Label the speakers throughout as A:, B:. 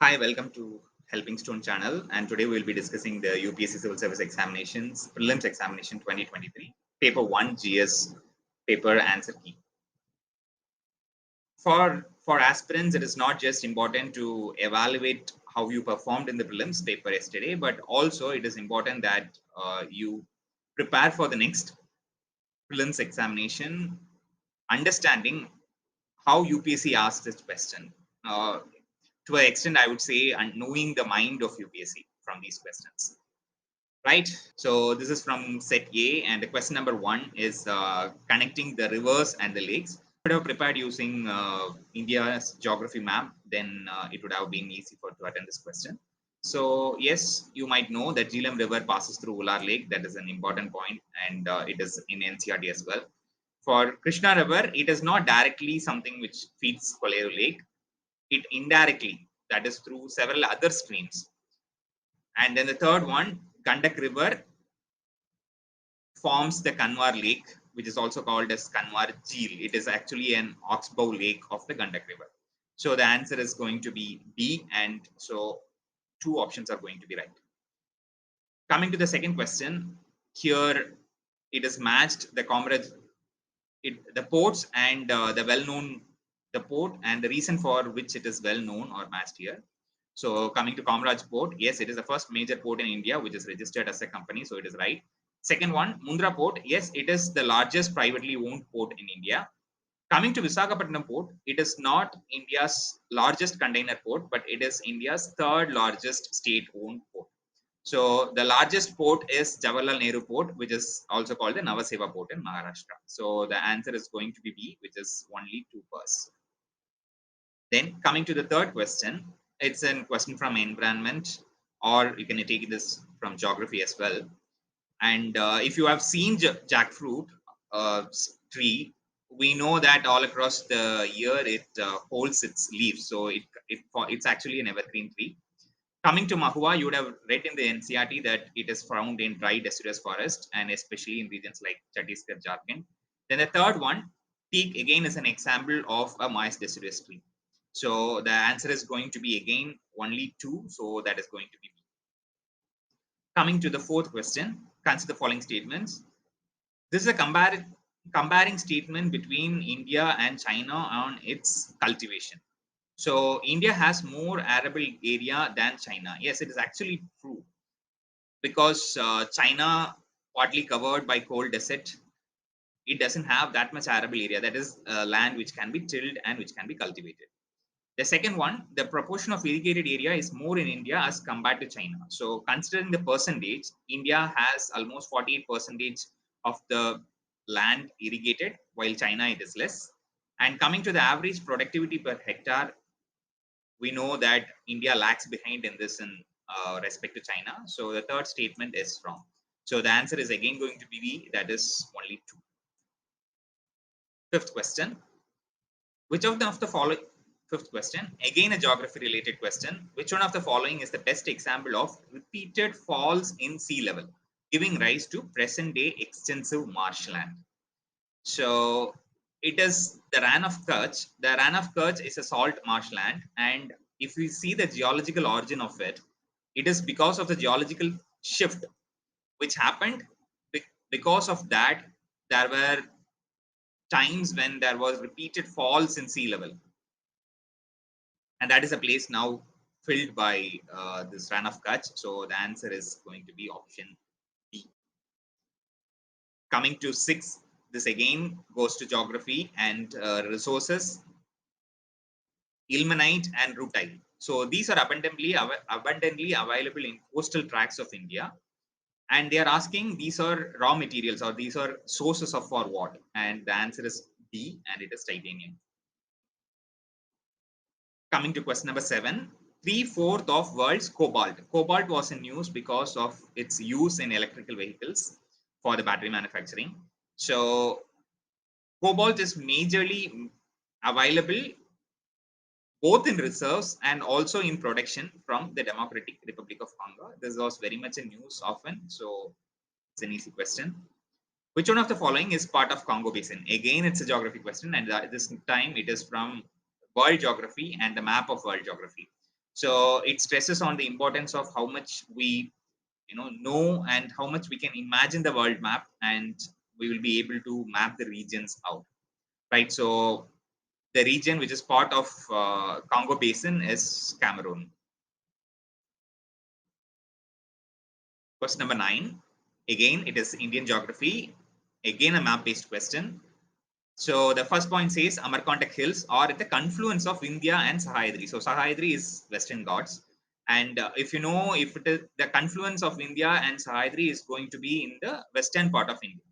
A: Hi, welcome to Helping Stone channel, and today we'll be discussing the UPSC Civil Service Examinations Prelims Examination 2023, Paper 1 GS paper answer key. For aspirants, it is not just important to evaluate how you performed in the prelims paper yesterday, but also it is important that you prepare for the next prelims examination, understanding how UPSC asks this question. To an extent, I would say, and knowing the mind of UPSC from these questions. Right. So this is from set A, and the question number 1 is connecting the rivers and the lakes. If I would have prepared using India's geography map, then it would have been easy to attend this question. So yes, you might know that Jhelum River passes through Ular Lake. That is an important point, and it is in NCERT as well. For Krishna River, it is not directly something which feeds Koleru Lake. It indirectly, that is through several other streams. And then the third one, Gandak River forms the Kanwar Lake, which is also called as Kanwar Jheel. It is actually an oxbow lake of the Gandak River. So the answer is going to be B, and so two options are going to be right. Coming to the second question, here it is matched the comrades, the ports and the port and the reason for which it is well known or matched here. So coming to Comrades Port, yes, it is the first major port in India which is registered as a company, so it is right. Second one, Mundra Port, yes, it is the largest privately owned port in India. Coming to Visakhapatnam Port, it is not India's largest container port, but it is India's third largest state-owned port. So the largest port is Jawaharlal Nehru Port, which is also called the Navaseva Port in Maharashtra. So the answer is going to be B, which is only 2%. Then coming to the third question, it's a question from environment, or you can take this from geography as well. And if you have seen jackfruit tree, we know that all across the year it holds its leaves. So it's actually an evergreen tree. Coming to Mahua, you would have read in the NCERT that it is found in dry deciduous forest and especially in regions like Chhattisgarh, Jharkhand. Then the third one, teak, again is an example of a moist deciduous tree. So the answer is going to be again only 2. So that is going to be B. Coming to the fourth question, consider the following statements. This is a comparing statement between India and China on its cultivation. So India has more arable area than China. Yes, it is actually true because China, partly covered by cold desert, it doesn't have that much arable area. That is land which can be tilled and which can be cultivated. The second one, the proportion of irrigated area is more in India as compared to China. So considering the percentage, India has almost 48% of the land irrigated, while China it is less. And coming to the average productivity per hectare, we know that India lags behind in this in respect to China. So the third statement is wrong. So the answer is again going to be B, that is only 2. Fifth question, which of the following, fifth question, again a geography related question, which one of the following is the best example of repeated falls in sea level, giving rise to present day extensive marshland? So it is the Rann of Kutch. The Rann of Kutch is a salt marshland, and if we see the geological origin of it, it is because of the geological shift which happened. Because of that, there were times when there was repeated falls in sea level, and that is a place now filled by this Rann of Kutch. So the answer is going to be option B. Coming to 6, this again goes to geography and resources. Ilmenite and rutile. So these are abundantly available in coastal tracts of India. And they are asking, these are raw materials or these are sources of for what? And the answer is B, and it is titanium. Coming to question number 7, 3/4 of world's cobalt. Cobalt was in news because of its use in electrical vehicles for the battery manufacturing. So cobalt is majorly available both in reserves and also in production from the Democratic Republic of Congo. This was very much in news often, so it's an easy question. Which one of the following is part of Congo Basin? Again, it's a geography question, and this time it is from World Geography and the map of World Geography. So it stresses on the importance of how much we know and how much we can imagine the world map, and we will be able to map the regions out, right? So the region which is part of Congo Basin is Cameroon. Question number 9. Again, it is Indian geography. Again, a map-based question. So the first point says Amarkantak Hills are at the confluence of Vindhya and Sahyadri. So Sahyadri is Western Ghats. And if you know, if it is the confluence of Vindhya and Sahyadri is going to be in the western part of India,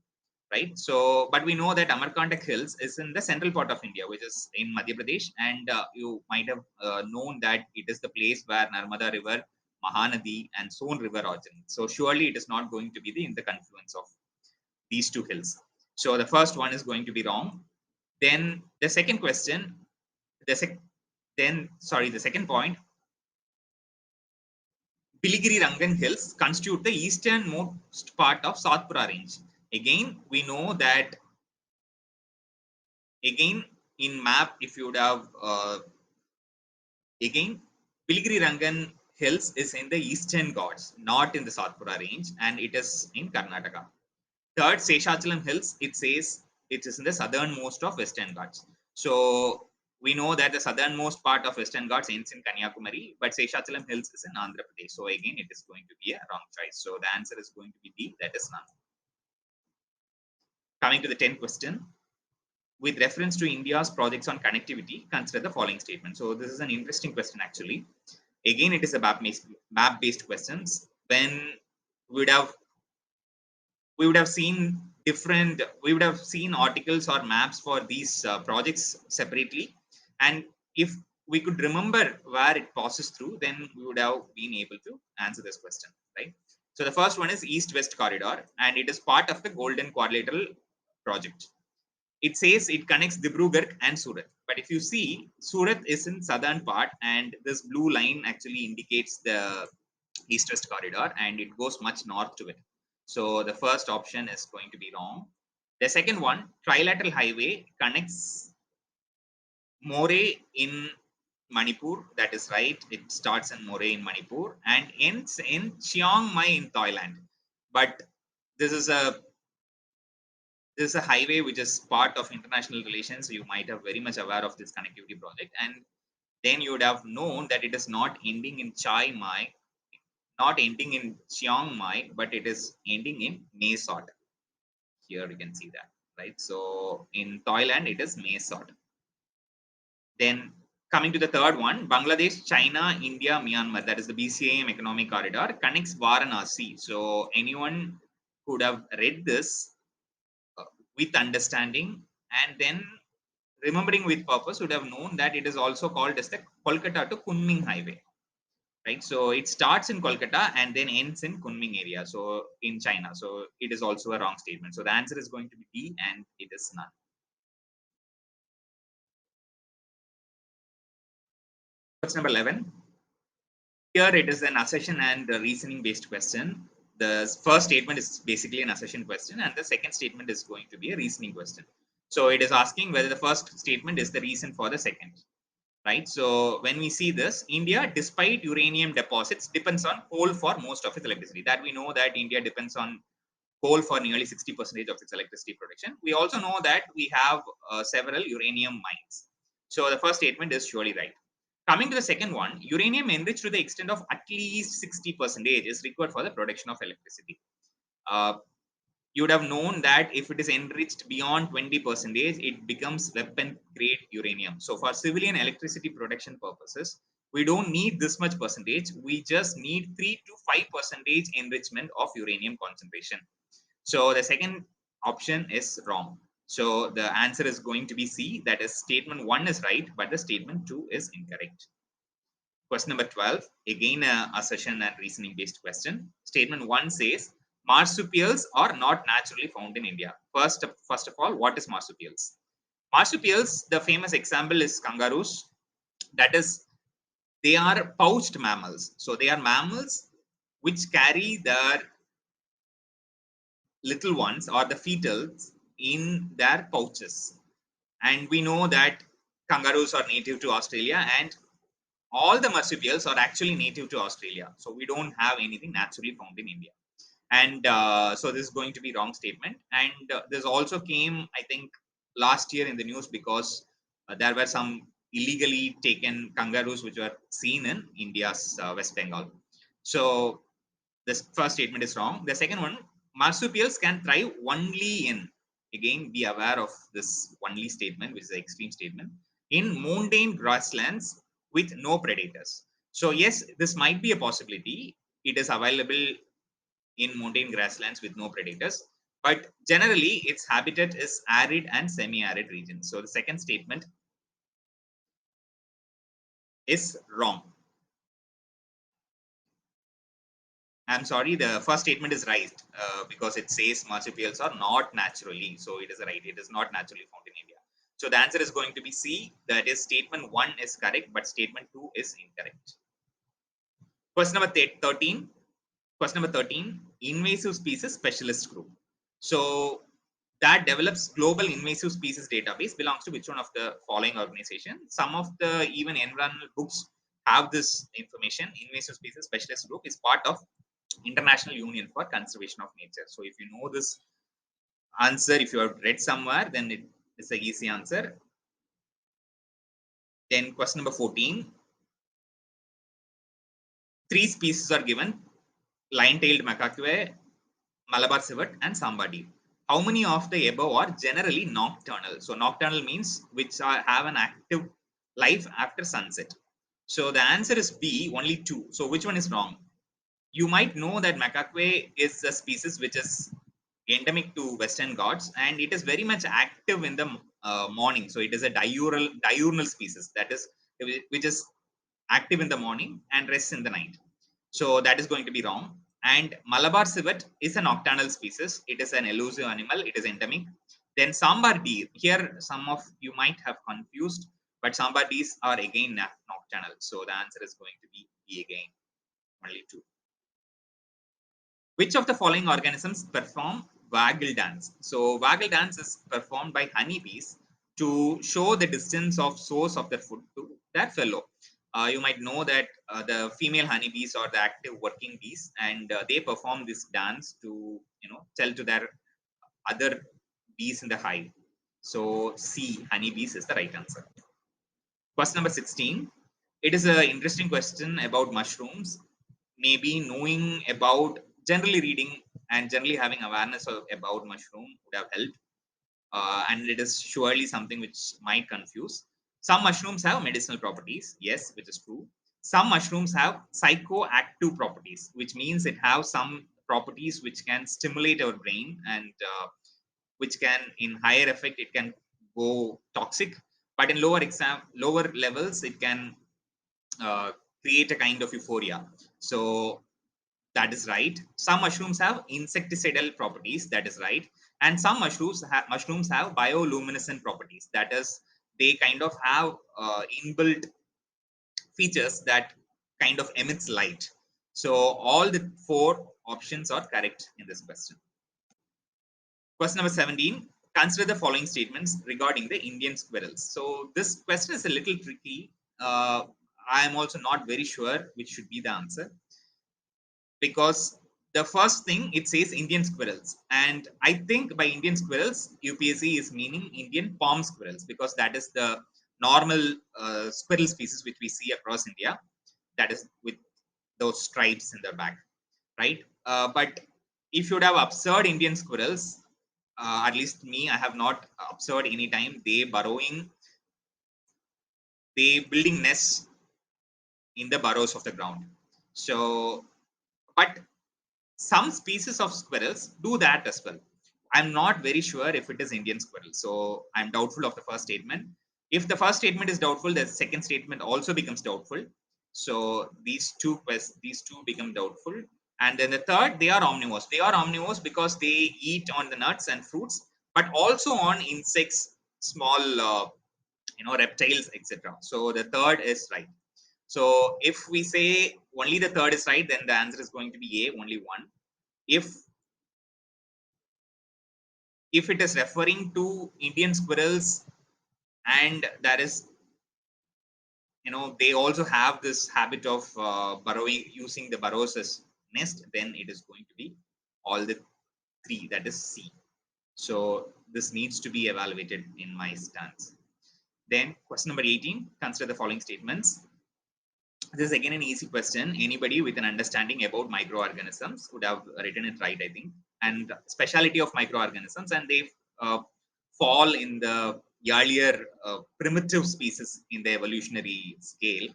A: right? So, but we know that Amarkantak Hills is in the central part of India, which is in Madhya Pradesh. And you might have known that it is the place where Narmada River, Mahanadi, and Son River originate. So surely it is not going to be in the confluence of these two hills. So the first one is going to be wrong. Then the second question, the second point, Piligiri Rangan Hills constitute the easternmost part of Satpura range. Again, we know that again in map, if you would have again, Piligiri Rangan Hills is in the eastern Ghats, not in the Satpura range, and it is in Karnataka. Third, Seshachalam Hills, it says it is in the southernmost of Western Ghats. So we know that the southernmost part of Western Ghats ends in Kanyakumari, but Seshachalam Hills is in Andhra Pradesh. So again, it is going to be a wrong choice. So the answer is going to be D, that is none. Coming to the 10th question. With reference to India's projects on connectivity, consider the following statement. So this is an interesting question actually. Again, it is a map-based questions. When we would have seen we would have seen articles or maps for these projects separately, and if we could remember where it passes through, then we would have been able to answer this question, right? So the first one is East-West Corridor, and it is part of the Golden Quadrilateral project. It says it connects Dibrugarh and Surat. But if you see, Surat is in southern part, and this blue line actually indicates the east-west corridor, and it goes much north to it. So the first option is going to be wrong. The second one, trilateral highway connects Moreh in Manipur. That is right. It starts in Moreh in Manipur and ends in Chiang Mai in Thailand. But this is a highway which is part of international relations. So you might have very much aware of this connectivity project, and then you would have known that it is not ending in Chiang Mai, not ending in Chiang Mai, but it is ending in Mae Sot. Here you can see that, right? So in Thailand, it is Mae Sot. Then coming to the third one, Bangladesh, China, India, Myanmar, that is the BCAM economic corridor, connects Varanasi. So anyone who would have read this with understanding and then remembering with purpose would have known that it is also called as the Kolkata to Kunming highway, right? So it starts in Kolkata and then ends in Kunming area, so in China. So it is also a wrong statement. So the answer is going to be D, and it is none. Question number 11. Here it is an assertion and reasoning based question. The first statement is basically an assertion question, and the second statement is going to be a reasoning question. So it is asking whether the first statement is the reason for the second, right? So when we see this, India, despite uranium deposits, depends on coal for most of its electricity. That we know that India depends on coal for nearly 60% of its electricity production. We also know that we have several uranium mines. So the first statement is surely right. Coming to the second one, uranium enriched to the extent of at least 60% is required for the production of electricity. You would have known that if it is enriched beyond 20%, it becomes weapon grade uranium. So for civilian electricity production purposes, we don't need this much percentage. We just need 3 to 5% enrichment of uranium concentration. So the second option is wrong. So the answer is going to be C. That is, statement 1 is right, but the statement 2 is incorrect. Question number 12, again a assertion and reasoning based question. Statement 1 says, marsupials are not naturally found in India. First of all, what is marsupials? Marsupials, the famous example is kangaroos. That is, they are pouched mammals. So they are mammals which carry their little ones or the fetals in their pouches. And we know that kangaroos are native to Australia, and all the marsupials are actually native to Australia. So we don't have anything naturally found in India. And so this is going to be wrong statement. And this also came, I think, last year in the news because there were some illegally taken kangaroos which were seen in India's West Bengal. So this first statement is wrong. The second one, marsupials can thrive only in, again, be aware of this only statement, which is an extreme statement, in montane grasslands with no predators. So yes, this might be a possibility. It is available in montane grasslands with no predators, but generally its habitat is arid and semi-arid regions. So the second statement is wrong. I'm sorry, the first statement is right because it says marsupials are not naturally. So it is right. It is not naturally found in India. So the answer is going to be C. That is, statement 1 is correct, but statement 2 is incorrect. Question number 13. Question number 13. Invasive species specialist group. So that develops global invasive species database belongs to which one of the following organization? Some of the even environmental books have this information. Invasive species specialist group is part of International Union for Conservation of Nature. So if you know this answer, if you have read somewhere, then it is an easy answer. Then question number 14. 3 species are given: line-tailed macaque, Malabar civet, and sambadi. How many of the above are generally nocturnal? So nocturnal means which have an active life after sunset. So the answer is B, only 2. So which one is wrong? You might know that macaque is a species which is endemic to Western Ghats, and it is very much active in the morning. So it is a diurnal species, that is, which is active in the morning and rests in the night. So that is going to be wrong. And Malabar civet is a nocturnal species. It is an elusive animal. It is endemic. Then sambar deer. Here, some of you might have confused, but sambar deers are again nocturnal. So the answer is going to be B again, only 2. Which of the following organisms perform waggle dance? So waggle dance is performed by honeybees to show the distance of source of their food to their fellow. You might know that the female honeybees are the active working bees, and they perform this dance to tell to their other bees in the hive. So C, honeybees, is the right answer. Question number 16. It is an interesting question about mushrooms. Maybe knowing about, generally reading and generally having awareness about mushroom would have helped. And it is surely something which might confuse. Some mushrooms have medicinal properties, yes, which is true. Some mushrooms have psychoactive properties, which means it has some properties which can stimulate our brain, and which can, in higher effect, it can go toxic, but in lower levels, it can uh, create a kind of euphoria. So that is right. Some mushrooms have insecticidal properties, that is right. And some mushrooms have bioluminescent properties, that is, they kind of have inbuilt features that kind of emits light. So all the 4 options are correct in this question. Question number 17. Consider the following statements regarding the Indian squirrels. So this question is a little tricky. I am also not very sure which should be the answer, because the first thing it says Indian squirrels, and I think by Indian squirrels UPSC is meaning Indian palm squirrels, because that is the normal squirrel species which we see across India, that is with those stripes in their back, right? But if you would have observed Indian squirrels, at least me, I have not observed any time they building nests in the burrows of the ground. So, but some species of squirrels do that as well. I'm not very sure if it is Indian squirrel. So I'm doubtful of the first statement. If the first statement is doubtful, the second statement also becomes doubtful. So these two become doubtful. And then the third, they are omnivores. They are omnivores because they eat on the nuts and fruits, but also on insects, small reptiles, etc. So the third is right. So if we say only the third is right, then the answer is going to be A, only one. If it is referring to Indian squirrels and there is they also have this habit of burrowing, using the burrows as nest, then it is going to be all the three, that is C. So this needs to be evaluated in my stance. Then question number 18, consider the following statements. This is again an easy question. Anybody with an understanding about microorganisms would have written it right, I think. And speciality of microorganisms, and they fall in the earlier primitive species in the evolutionary scale.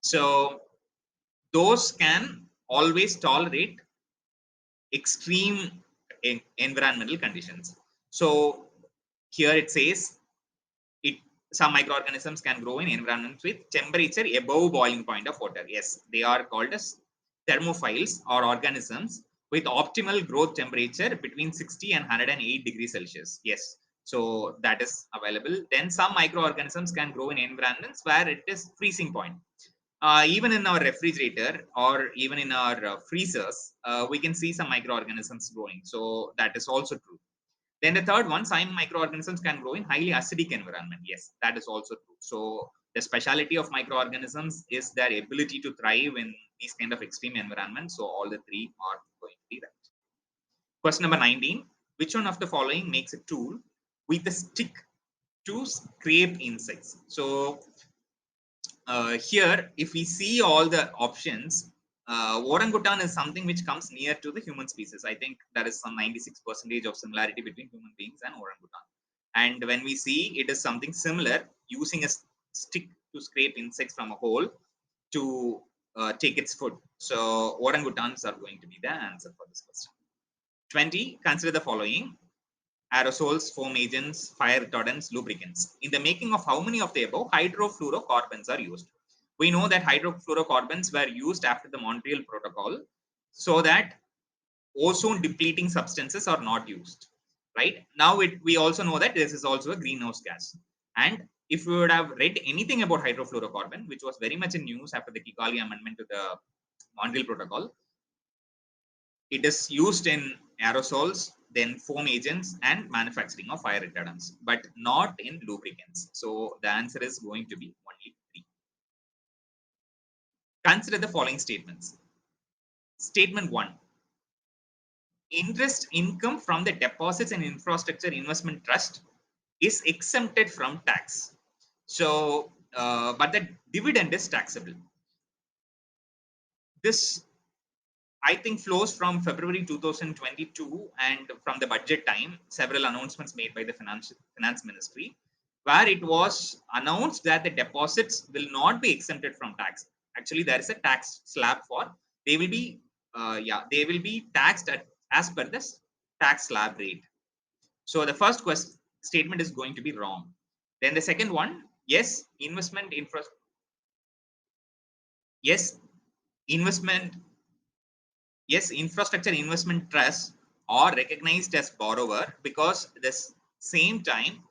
A: So those can always tolerate extreme environmental conditions. So here it says it some microorganisms can grow in environments with temperature above boiling point of water. Yes, they are called as thermophiles, or organisms with optimal growth temperature between 60 and 108 degrees Celsius. Yes, so that is available. Then some microorganisms can grow in environments where it is freezing point. Even in our refrigerator or even in our freezers, we can see some microorganisms growing. So that is also true. Then the third one, some microorganisms can grow in highly acidic environment. Yes, that is also true. So the speciality of microorganisms is their ability to thrive in these kind of extreme environments. So all the three are going to be right. Question number 19. Which one of the following makes a tool with a stick to scrape insects? So here, if we see all the options, orangutan is something which comes near to the human species. I think there is some 96% of similarity between human beings and orangutan. And when we see it is something similar, using a stick to scrape insects from a hole to take its food. So orangutans are going to be the answer for this question. 20. Consider the following: aerosols, foam agents, fire retardants, lubricants. In the making of how many of the above, hydrofluorocarbons are used? We know that hydrofluorocarbons were used after the Montreal Protocol so that ozone depleting substances are not used. Right now, we also know that this is also a greenhouse gas. And if we would have read anything about hydrofluorocarbon, which was very much in news after the Kigali Amendment to the Montreal Protocol, it is used in aerosols, then foam agents, and manufacturing of fire retardants, but not in lubricants. So the answer is going to be only 3. Consider the following statements. Statement 1. Interest income from the deposits and infrastructure investment trust is exempted from tax. So, but the dividend is taxable. This, I think, flows from February 2022, and from the budget time, several announcements made by the finance ministry, where it was announced that the deposits will not be exempted from tax. Actually, there is a tax slab for, they will be they will be taxed at, as per this tax slab rate. So the first statement is going to be wrong. Then the second one, yes, yes, investment yes, infrastructure investment trusts are recognized as borrower because this same time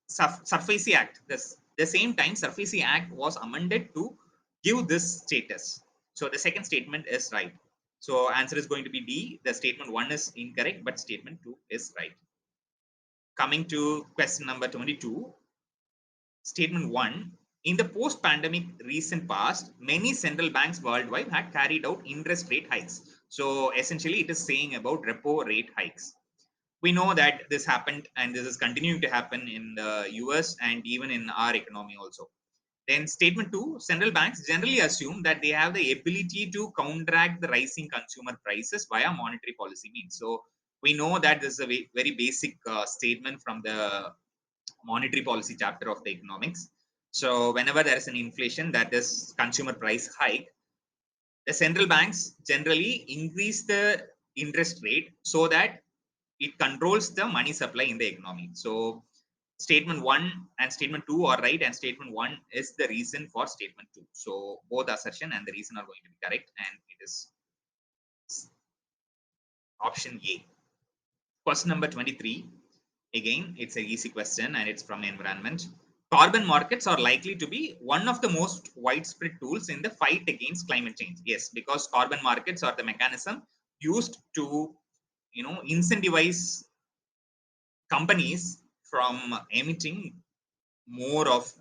A: Surface Act, the same time Surface Act was amended to give this status. So the second statement is right. So answer is going to be D. The statement 1 is incorrect, but statement 2 is right. Coming to question number 22. Statement 1. In the post-pandemic recent past, many central banks worldwide had carried out interest rate hikes. So essentially, it is saying about repo rate hikes. We know that this happened, and this is continuing to happen in the US and even in our economy also. Then statement 2, central banks generally assume that they have the ability to counteract the rising consumer prices via monetary policy means. So we know that this is a very basic statement from the monetary policy chapter of the economics. So whenever there is an inflation, that is consumer price hike, the central banks generally increase the interest rate so that it controls the money supply in the economy. So statement 1 and statement 2 are right, and statement 1 is the reason for statement 2. So both assertion and the reason are going to be correct, and it is option A. Question number 23. Again, it's an easy question and it's from environment. Carbon markets are likely to be one of the most widespread tools in the fight against climate change. Yes, because carbon markets are the mechanism used to, incentivize companies from emitting more of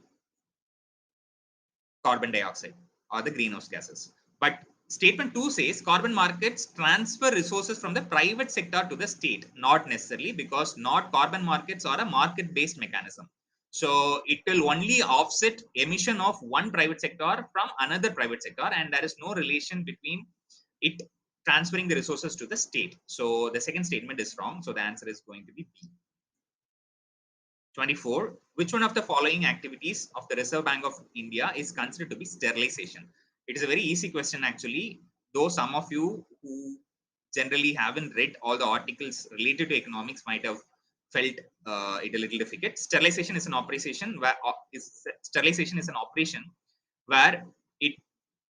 A: carbon dioxide or the greenhouse gases. But statement 2 says carbon markets transfer resources from the private sector to the state, not necessarily, because not carbon markets are a market based mechanism. So it will only offset emission of one private sector from another private sector, and there is no relation between it transferring the resources to the state. So the second statement is wrong. So the answer is going to be B. 24. Which one of the following activities of the Reserve Bank of India is considered to be sterilization? It is a very easy question actually, though some of you who generally haven't read all the articles related to economics might have felt it a little difficult. Sterilization is an operation where it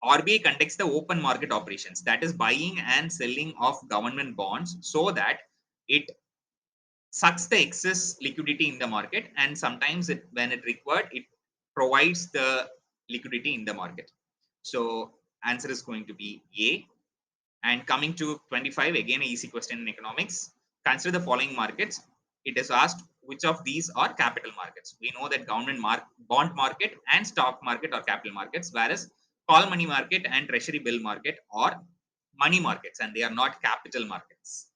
A: RBI conducts the open market operations, that is buying and selling of government bonds, so that it sucks the excess liquidity in the market, and sometimes when it required, it provides the liquidity in the market. So answer is going to be A. And coming to 25, again a easy question in economics. Consider the following markets. It is asked which of these are capital markets. We know that government bond market and stock market are capital markets, whereas call money market and treasury bill market are money markets, and they are not capital markets.